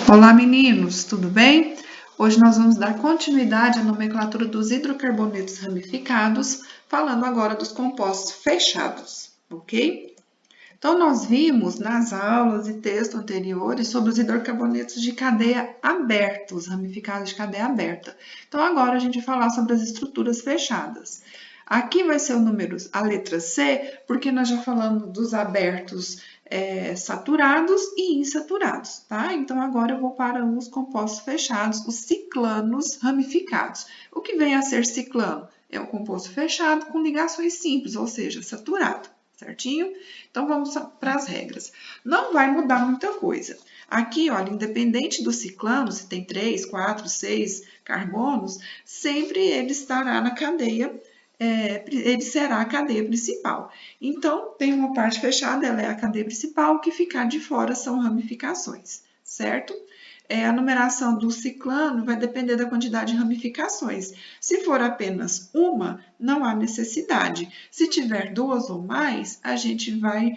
Olá, meninos, tudo bem? Hoje nós vamos dar continuidade à nomenclatura dos hidrocarbonetos ramificados, falando agora dos compostos fechados, ok? Então, nós vimos nas aulas e textos anteriores sobre os hidrocarbonetos de cadeia aberta, os ramificados de cadeia aberta. Então, agora a gente vai falar sobre as estruturas fechadas. Aqui vai ser o número, a letra C, porque nós já falamos dos abertos saturados e insaturados, tá? Então, agora eu vou para os compostos fechados, os ciclanos ramificados. O que vem a ser ciclano? É um composto fechado com ligações simples, ou seja, saturado, certinho? Então, vamos para as regras. Não vai mudar muita coisa. Aqui, olha, independente do ciclano, se tem 3, 4, 6 carbonos, sempre ele estará na cadeia, ele será a cadeia principal. Então, tem uma parte fechada, ela é a cadeia principal, o que ficar de fora são ramificações, certo? A numeração do ciclano vai depender da quantidade de ramificações. Se for apenas uma, não há necessidade. Se tiver duas ou mais, a gente vai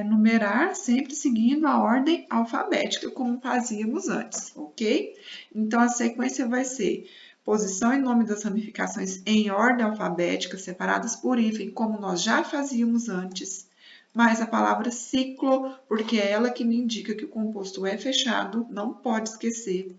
numerar sempre seguindo a ordem alfabética, como fazíamos antes, ok? Então, a sequência vai ser posição e nome das ramificações em ordem alfabética, separadas por hífen, como nós já fazíamos antes, mais a palavra ciclo, porque é ela que me indica que o composto é fechado, não pode esquecer.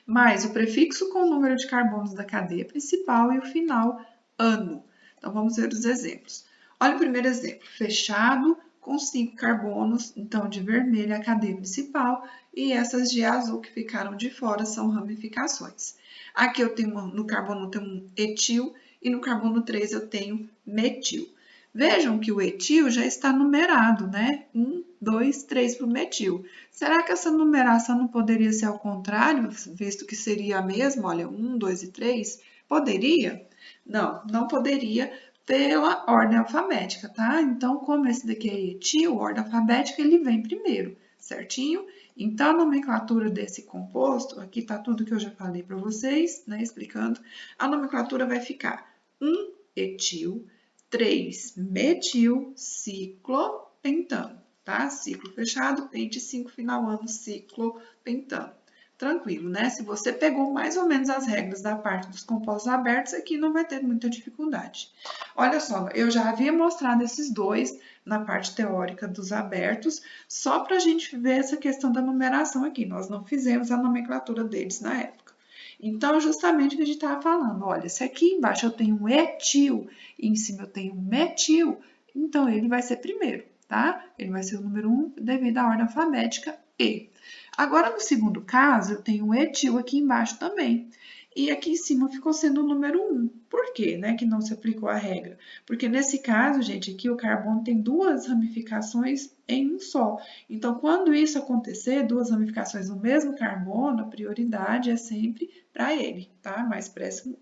Mais o prefixo com o número de carbonos da cadeia principal e o final, ano. Então, vamos ver os exemplos. Olha o primeiro exemplo, fechado com 5 carbonos, então de vermelho a cadeia principal, e essas de azul que ficaram de fora são ramificações. Aqui eu tenho, no carbono eu tenho um etil e no carbono 3 eu tenho metil. Vejam que o etil já está numerado, né? 1, 2, 3 para o metil. Será que essa numeração não poderia ser ao contrário, visto que seria a mesma? Olha, 1, 2 e 3? Poderia? Não, não poderia pela ordem alfabética, tá? Então, como esse daqui é etil, ordem alfabética, ele vem primeiro, certinho? Então, a nomenclatura desse composto, aqui tá tudo que eu já falei para vocês, né, explicando. A nomenclatura vai ficar 1 etil, 3 metil, ciclopentano, tá? Ciclo fechado, pente 5, final ano, ciclopentano. Tranquilo, né? Se você pegou mais ou menos as regras da parte dos compostos abertos, aqui não vai ter muita dificuldade. Olha só, eu já havia mostrado esses dois na parte teórica dos abertos, só para a gente ver essa questão da numeração aqui. Nós não fizemos a nomenclatura deles na época. Então, justamente o que a gente estava falando, olha, se aqui embaixo eu tenho um etil e em cima eu tenho um metil, então ele vai ser primeiro, tá? Ele vai ser o número 1 devido à ordem alfabética E. Agora, no segundo caso, eu tenho um etil aqui embaixo também. E aqui em cima ficou sendo o número 1. Por quê, né, que não se aplicou a regra? Porque nesse caso, gente, aqui o carbono tem duas ramificações em um só. Então, quando isso acontecer, duas ramificações no mesmo carbono, a prioridade é sempre para ele, tá? Mais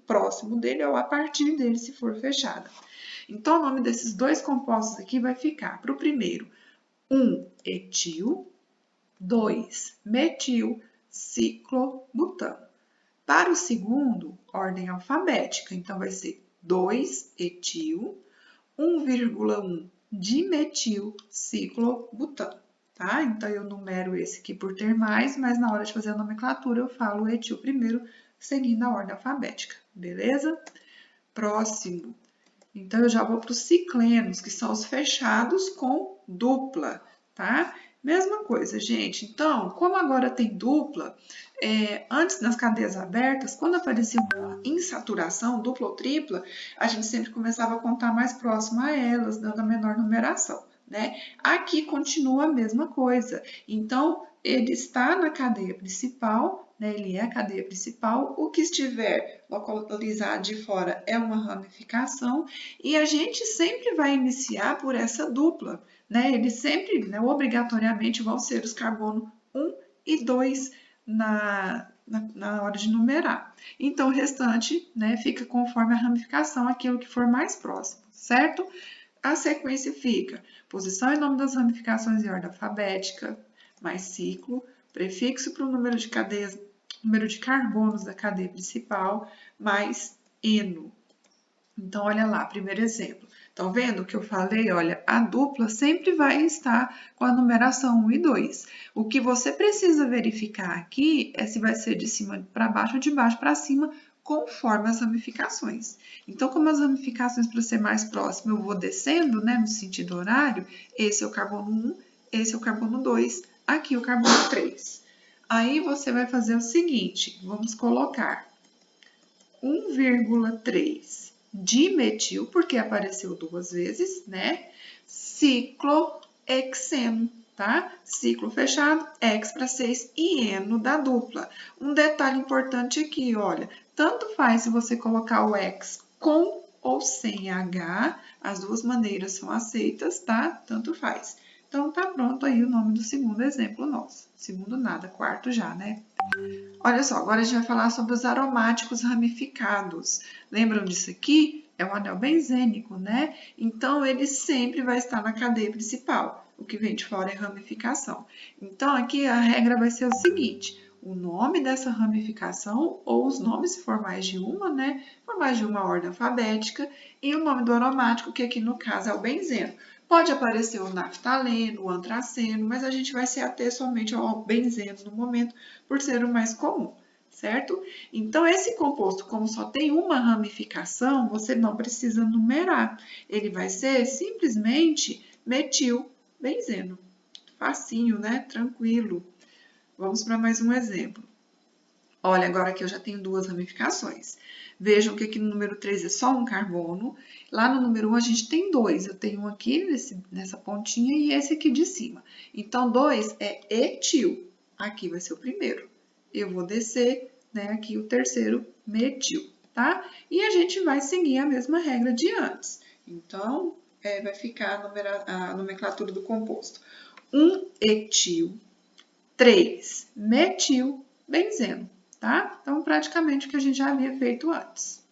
próximo dele ou a partir dele, se for fechada. Então, o nome desses dois compostos aqui vai ficar para o primeiro, 1 etil, 2 metil, ciclobutano. Para o segundo, ordem alfabética, então vai ser 2 etil, 1,1 dimetil, ciclobutano, tá? Então, eu numero esse aqui por ter mais, mas na hora de fazer a nomenclatura eu falo o etil primeiro, seguindo a ordem alfabética, beleza? Próximo. Então, eu já vou para os ciclenos, que são os fechados com dupla, tá? Mesma coisa, gente. Então, como agora tem dupla, antes nas cadeias abertas, quando aparecia uma insaturação, dupla ou tripla, a gente sempre começava a contar mais próximo a elas, dando a menor numeração, né? Aqui continua a mesma coisa. Então, ele está na cadeia principal, né? Ele é a cadeia principal. O que estiver localizado de fora é uma ramificação e a gente sempre vai iniciar por essa dupla, né? Eles sempre, né, obrigatoriamente, vão ser os carbono 1 e 2 na hora de numerar. Então, o restante, né, fica conforme a ramificação, aquilo que for mais próximo, certo? A sequência fica posição e nome das ramificações em ordem alfabética, mais ciclo, prefixo para o número de cadeias, número de carbonos da cadeia principal, mais eno. Então, olha lá, primeiro exemplo. Estão vendo o que eu falei? Olha, a dupla sempre vai estar com a numeração 1 e 2. O que você precisa verificar aqui é se vai ser de cima para baixo ou de baixo para cima, conforme as ramificações. Então, como as ramificações, para ser mais próximo, eu vou descendo, né, no sentido horário, esse é o carbono 1, esse é o carbono 2, aqui o carbono 3. Aí, você vai fazer o seguinte, vamos colocar 1,3 dimetil, porque apareceu duas vezes, né? Ciclohexeno, tá? Ciclo fechado, hex para 6 e eno da dupla. Um detalhe importante aqui, olha, tanto faz se você colocar o hex com ou sem H, as duas maneiras são aceitas, tá? Tanto faz. Então, tá pronto aí o nome do segundo exemplo nosso. Segundo nada, quarto já, né? Olha só, agora a gente vai falar sobre os aromáticos ramificados. Lembram disso aqui? É um anel benzênico, né? Então, ele sempre vai estar na cadeia principal. O que vem de fora é ramificação. Então, aqui a regra vai ser o seguinte: o nome dessa ramificação, ou os nomes, se for mais de uma, né? Se for mais de uma ordem alfabética, e o nome do aromático, que aqui no caso é o benzeno. Pode aparecer o naftaleno, o antraceno, mas a gente vai se ater somente ao benzeno no momento, por ser o mais comum, certo? Então, esse composto, como só tem uma ramificação, você não precisa numerar. Ele vai ser simplesmente metilbenzeno. Facinho, né? Tranquilo. Vamos para mais um exemplo. Olha, agora aqui eu já tenho duas ramificações. Vejam que aqui no número 3 é só um carbono. Lá no número 1 a gente tem dois. Eu tenho um aqui nessa pontinha e esse aqui de cima. Então, 2 é etil. Aqui vai ser o primeiro. Eu vou descer, né, aqui o terceiro, metil, tá? E a gente vai seguir a mesma regra de antes. Então, vai ficar a nomenclatura do composto. 1 etil, 3 metilbenzeno. Tá? Então, praticamente o que a gente já havia feito antes.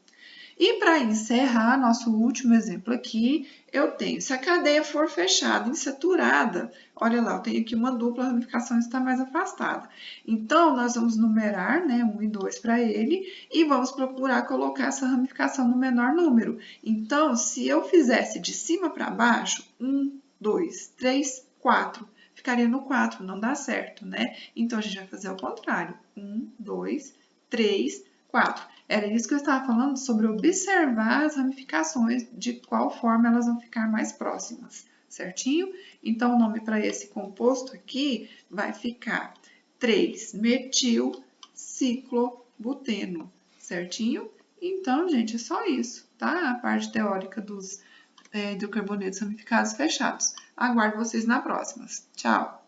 E para encerrar nosso último exemplo aqui, eu tenho, se a cadeia for fechada, insaturada, olha lá, eu tenho aqui uma dupla, a ramificação está mais afastada. Então, nós vamos numerar, né, 1 e 2 para ele, e vamos procurar colocar essa ramificação no menor número. Então, se eu fizesse de cima para baixo, 1, 2, 3, 4, ficaria no 4, não dá certo, né? Então, a gente vai fazer ao contrário. 1, 2, 3, 4. Era isso que eu estava falando sobre observar as ramificações, de qual forma elas vão ficar mais próximas, certinho? Então, o nome para esse composto aqui vai ficar 3-metilciclobuteno, certinho? Então, gente, é só isso, tá? A parte teórica dos hidrocarbonetos ramificados fechados. Aguardo vocês na próxima. Tchau!